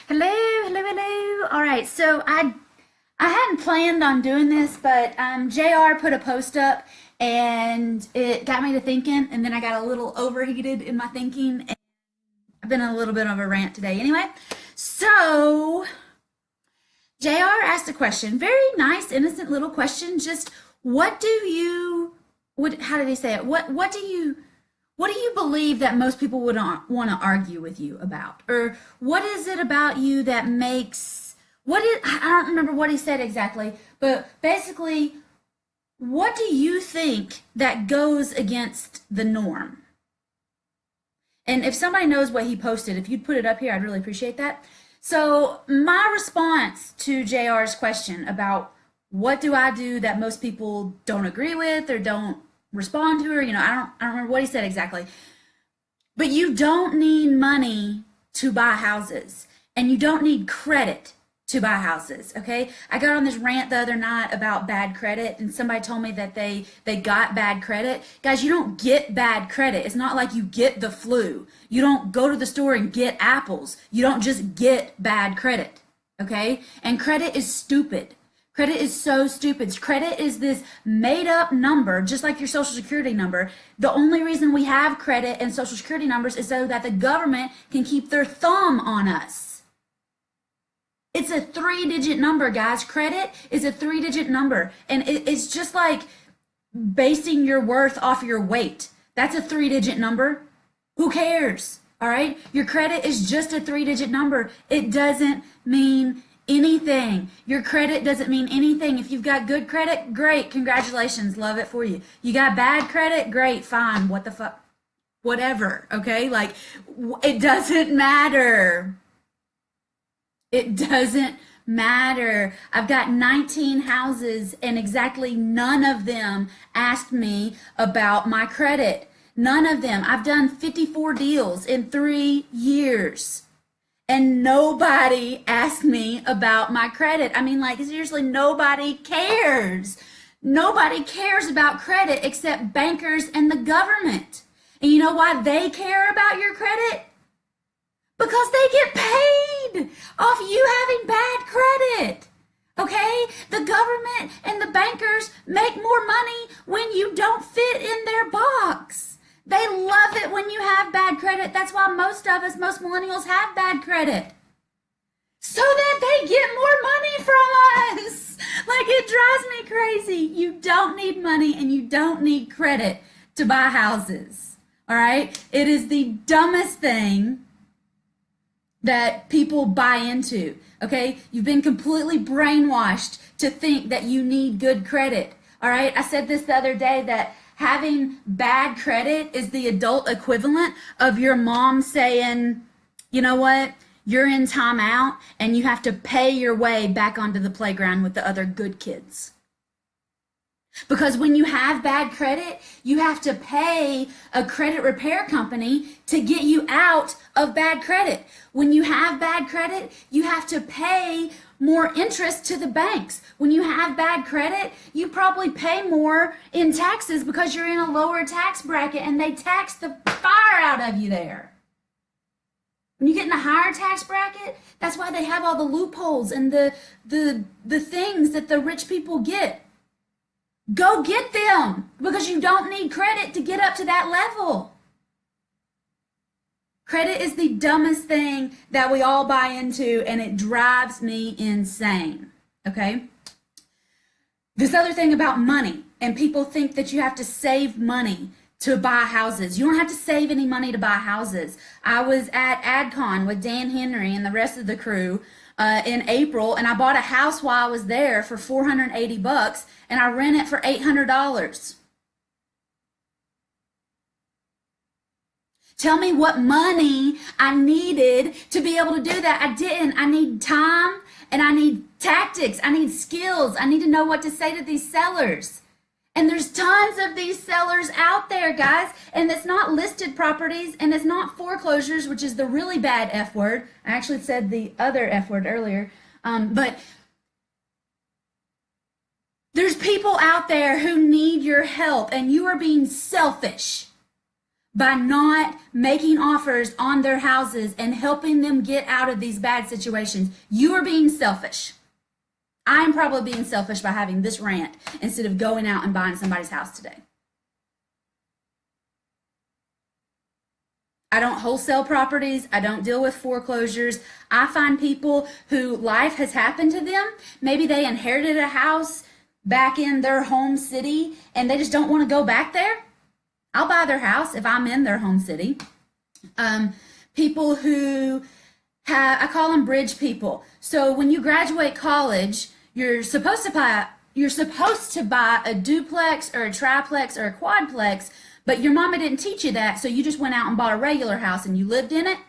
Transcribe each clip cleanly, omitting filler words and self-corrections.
Hello, hello, hello. All right, so I hadn't planned on doing this, but JR put a post up and it got me to thinking, and then I got a little overheated in my thinking, and I've been on a little bit of a rant today. Anyway, so JR asked a question, very nice, innocent little question. Just what do you, what? How did he say it? What do you believe that most people would want to argue with you about? Or what is it about you that makes, I don't remember what he said exactly, but basically, what do you think that goes against the norm? And if somebody knows what he posted, if you'd put it up here, I'd really appreciate that. So, my response to JR's question about what do I do that most people don't agree with or don't respond to, or I don't remember what he said exactly. But you don't need money to buy houses, and you don't need credit to buy houses. Okay, I got on this rant the other night about bad credit, and somebody told me that they got bad credit. Guys, you don't get bad credit. It's not like you get the flu. You don't go to the store and get apples. You don't just get bad credit. Okay, and credit is stupid. Credit is so stupid. Credit is this made up number, just like your social security number. The only reason we have credit and social security numbers is so that the government can keep their thumb on us. It's a 3-digit number, guys. Credit is a 3-digit number. And it's just like basing your worth off your weight. That's a 3-digit number. Who cares? All right? Your credit is just a 3-digit number. It doesn't mean anything. Your credit doesn't mean anything. If you've got good credit, great. Congratulations. Love it for you. You got bad credit? Great. Fine. What the fuck? Whatever. Okay? Like, it doesn't matter. It doesn't matter. I've got 19 houses and exactly none of them asked me about my credit. None of them. I've done 54 deals in 3 years. And nobody asked me about my credit. I mean, like, seriously, nobody cares. Nobody cares about credit except bankers and the government. And you know why they care about your credit? Because they get paid off you having bad credit. Okay? The government and the bankers make more money when you don't fit in their box. They love it when you have bad credit. That's why most of us, most millennials, have bad credit. So that they get more money from us. Like, it drives me crazy. You don't need money and you don't need credit to buy houses. All right? It is the dumbest thing that people buy into. Okay? You've been completely brainwashed to think that you need good credit. All right? I said this the other day that having bad credit is the adult equivalent of your mom saying, you know what, you're in timeout and you have to pay your way back onto the playground with the other good kids. Because when you have bad credit, you have to pay a credit repair company to get you out of bad credit. When you have bad credit, you have to pay more interest to the banks. When you have bad credit, you probably pay more in taxes because you're in a lower tax bracket and they tax the fire out of you there. When you get in a higher tax bracket, that's why they have all the loopholes and the things that the rich people get. Go get them because you don't need credit to get up to that level. Credit is the dumbest thing that we all buy into, and it drives me insane. Okay? This other thing about money, and people think that you have to save money to buy houses. You don't have to save any money to buy houses. I was at AdCon with Dan Henry and the rest of the crew in April, and I bought a house while I was there for $480, and I rent it for $800. Tell me what money I needed to be able to do that. I didn't. I need time and I need tactics. I need skills. I need to know what to say to these sellers. And there's tons of these sellers out there, guys. And it's not listed properties and it's not foreclosures, which is the really bad F word. I actually said the other F word earlier. But there's people out there who need your help and you are being selfish by not making offers on their houses and helping them get out of these bad situations. You are being selfish. I'm probably being selfish by having this rant instead of going out and buying somebody's house today. I don't wholesale properties. I don't deal with foreclosures. I find people who life has happened to them. Maybe they inherited a house back in their home city and they just don't want to go back there. I'll buy their house if I'm in their home city. People who have, I call them bridge people. So when you graduate college, you're supposed to buy a duplex or a triplex or a quadplex, but your mama didn't teach you that, so you just went out and bought a regular house and you lived in it.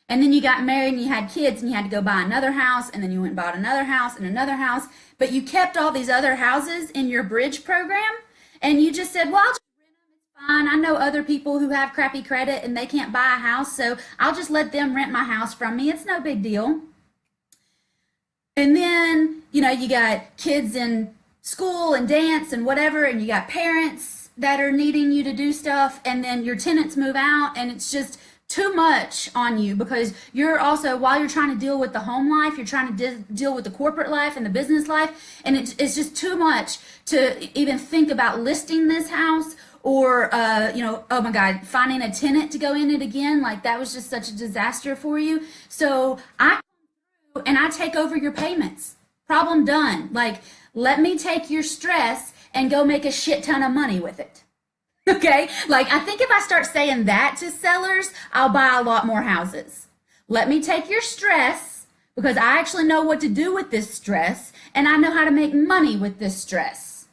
And then you got married and you had kids and you had to go buy another house, and then you went and bought another house and another house, but you kept all these other houses in your bridge program, and you just said, well, I'll just rent them, it's fine. I know other people who have crappy credit and they can't buy a house, so I'll just let them rent my house from me. It's no big deal. And then, you got kids in school and dance and whatever, and you got parents that are needing you to do stuff, and then your tenants move out, and it's just too much on you because you're also, while you're trying to deal with the home life, you're trying to deal with the corporate life and the business life, and it's just too much to even think about listing this house or, oh my God, finding a tenant to go in it again. Like, that was just such a disaster for you. So I come through and I take over your payments. Problem done. Like, let me take your stress and go make a shit ton of money with it. Okay? Like, I think if I start saying that to sellers, I'll buy a lot more houses. Let me take your stress because I actually know what to do with this stress, and I know how to make money with this stress.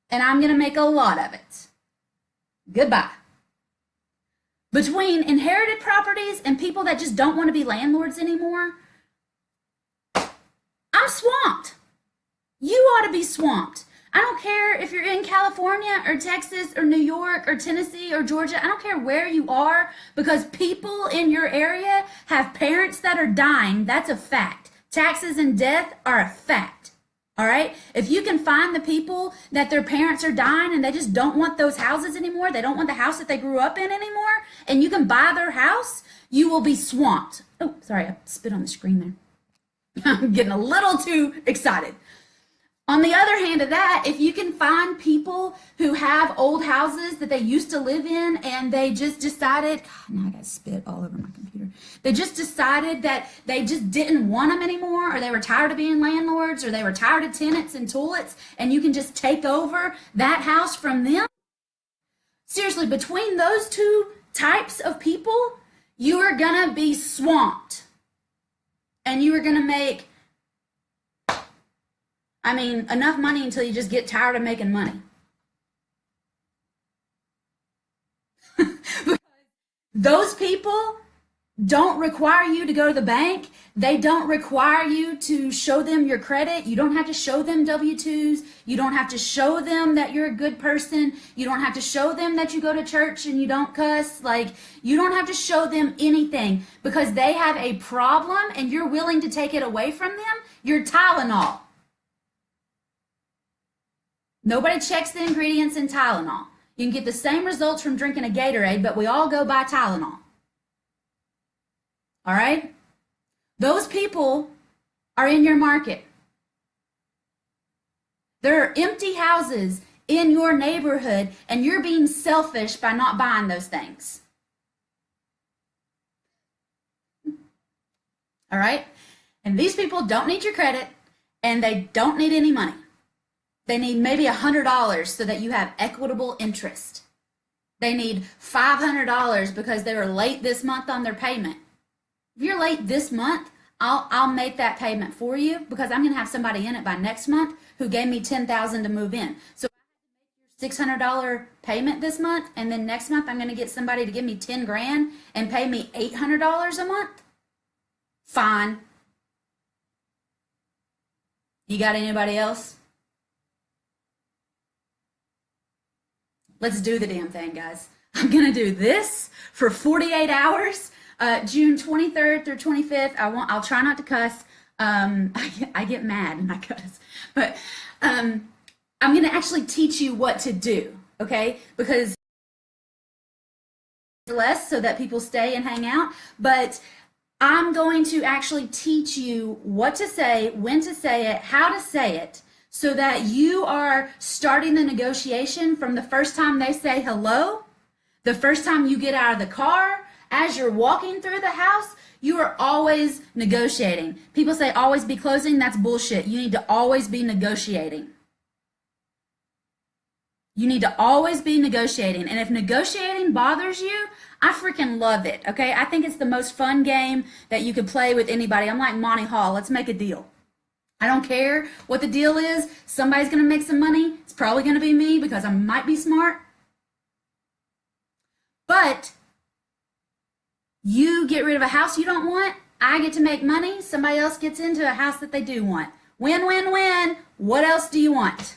And I'm going to make a lot of it. Goodbye. Between inherited properties and people that just don't want to be landlords anymore, I'm swamped. You ought to be swamped. I don't care if you're in California or Texas or New York or Tennessee or Georgia. I don't care where you are, because people in your area have parents that are dying. That's a fact. Taxes and death are a fact. All right? If you can find the people that their parents are dying and they just don't want those houses anymore, they don't want the house that they grew up in anymore, and you can buy their house, you will be swamped. Oh, sorry, I spit on the screen there. I'm getting a little too excited. On the other hand of that, if you can find people who have old houses that they used to live in and they just decided, God, now I got spit all over my computer. They just decided that they just didn't want them anymore, or they were tired of being landlords, or they were tired of tenants and toilets, and you can just take over that house from them. Seriously, between those two types of people, you are going to be swamped. And you are going to make, enough money until you just get tired of making money. Those people don't require you to go to the bank. They don't require you to show them your credit. You don't have to show them W-2s. You don't have to show them that you're a good person. You don't have to show them that you go to church and you don't cuss. Like, you don't have to show them anything because they have a problem and you're willing to take it away from them. You're Tylenol. Nobody checks the ingredients in Tylenol. You can get the same results from drinking a Gatorade, but we all go buy Tylenol. All right? Those people are in your market. There are empty houses in your neighborhood, and you're being selfish by not buying those things. All right? And these people don't need your credit, and they don't need any money. They need maybe $100 so that you have equitable interest. They need $500 because they were late this month on their payment. If you're late this month, I'll make that payment for you because I'm going to have somebody in it by next month who gave me $10,000 to move in. So I have to make your $600 payment this month, and then next month I'm going to get somebody to give me 10 grand and pay me $800 a month. Fine. You got anybody else? Let's do the damn thing, guys. I'm going to do this for 48 hours, June 23rd through 25th. I'll try not to cuss. I get mad and I cuss. But I'm going to actually teach you what to do, okay? Because less so that people stay and hang out, but I'm going to actually teach you what to say, when to say it, how to say it, so that you are starting the negotiation from the first time they say hello, the first time you get out of the car, as you're walking through the house. You are always negotiating. People say always be closing. That's bullshit. You need to always be negotiating. You need to always be negotiating. And if negotiating bothers you, I freaking love it. Okay? I think it's the most fun game that you could play with anybody. I'm like Monty Hall. Let's make a deal. I don't care what the deal is. Somebody's going to make some money. It's probably going to be me because I might be smart. But you get rid of a house you don't want. I get to make money. Somebody else gets into a house that they do want. Win, win, win. What else do you want?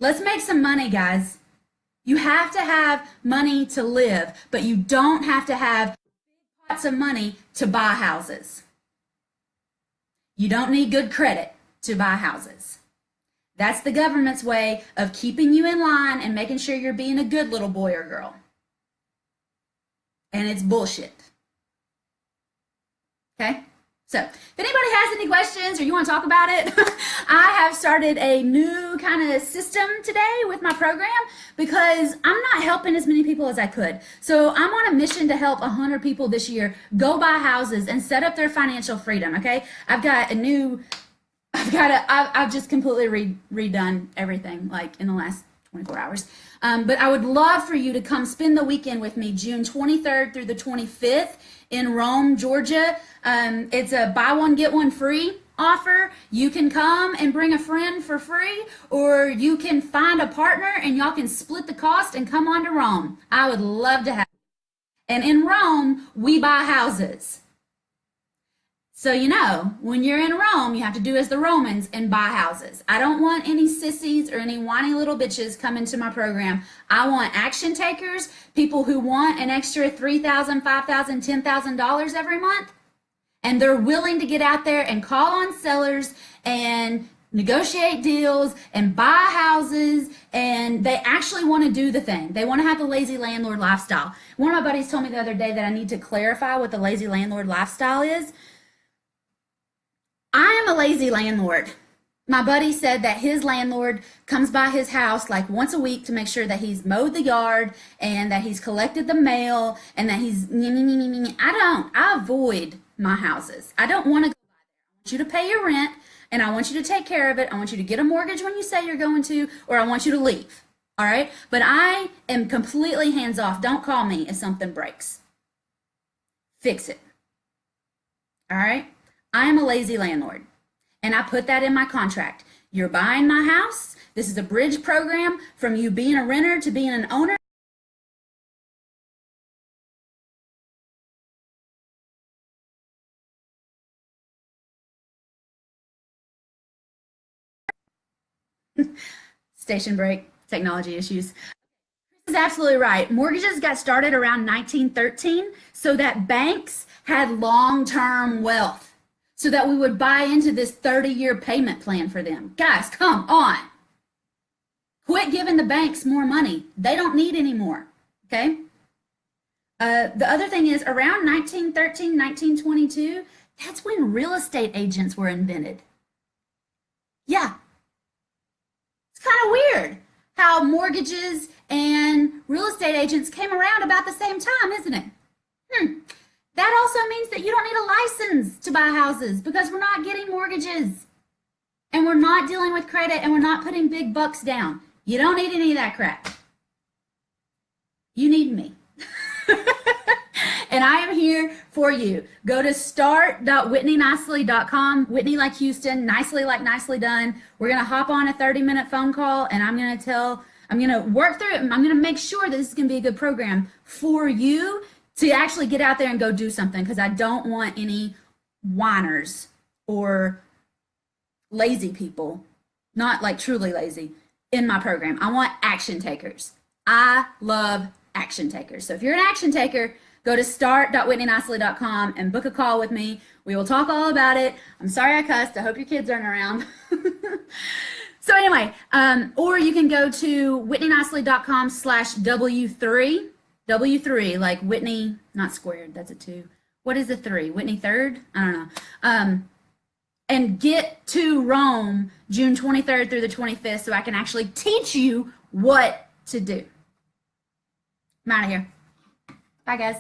Let's make some money, guys. You have to have money to live, but you don't have to have lots of money to buy houses. You don't need good credit to buy houses. That's the government's way of keeping you in line and making sure you're being a good little boy or girl. And it's bullshit. Okay? So, if anybody has any questions or you want to talk about it, I have started a new kind of system today with my program because I'm not helping as many people as I could. So, I'm on a mission to help 100 people this year go buy houses and set up their financial freedom, okay? I've just completely redone everything like in the last 24 hours. But I would love for you to come spend the weekend with me, June 23rd through the 25th in Rome, Georgia. It's a buy one, get one free offer. You can come and bring a friend for free, or you can find a partner and y'all can split the cost and come on to Rome. I would love to have you. And in Rome, we buy houses. So, you know, when you're in Rome, you have to do as the Romans and buy houses. I don't want any sissies or any whiny little bitches coming to my program. I want action takers, people who want an extra $3,000, $5,000, $10,000 every month. And they're willing to get out there and call on sellers and negotiate deals and buy houses, and they actually want to do the thing. They want to have the lazy landlord lifestyle. One of my buddies told me the other day that I need to clarify what the lazy landlord lifestyle is. I am a lazy landlord. My buddy said that his landlord comes by his house like once a week to make sure that he's mowed the yard and that he's collected the mail and that he's I avoid my houses. I don't want to go by there. I want you to pay your rent and I want you to take care of it. I want you to get a mortgage when you say you're going to, or I want you to leave. All right? But I am completely hands off. Don't call me if something breaks. Fix it. All right? I am a lazy landlord, and I put that in my contract. You're buying my house. This is a bridge program from you being a renter to being an owner. Station break, technology issues. Chris is absolutely right. Mortgages got started around 1913 so that banks had long-term wealth, so that we would buy into this 30-year payment plan for them. Guys, come on. Quit giving the banks more money. They don't need any more, okay? The other thing is around 1913, 1922, that's when real estate agents were invented. Yeah. It's kind of weird how mortgages and real estate agents came around about the same time, isn't it? That also means that you don't need a license to buy houses because we're not getting mortgages and we're not dealing with credit and we're not putting big bucks down. You don't need any of that crap. You need me. And I am here for you. Go to start.whitneynicely.com. Whitney like Houston, nicely like nicely done. We're going to hop on a 30-minute phone call and I'm going to work through it. I'm going to make sure that this is going to be a good program for you to actually get out there and go do something, because I don't want any whiners or lazy people, not like truly lazy, in my program. I want action takers. I love action takers. So if you're an action taker, go to start.whitneynicely.com and book a call with me. We will talk all about it. I'm sorry I cussed. I hope your kids aren't around. So anyway, or you can go to whitneynicely.com/W3 W3, like Whitney, not squared, that's a 2. What is a 3? Whitney third? I don't know. And get to Rome June 23rd through the 25th so I can actually teach you what to do. I'm out of here. Bye, guys.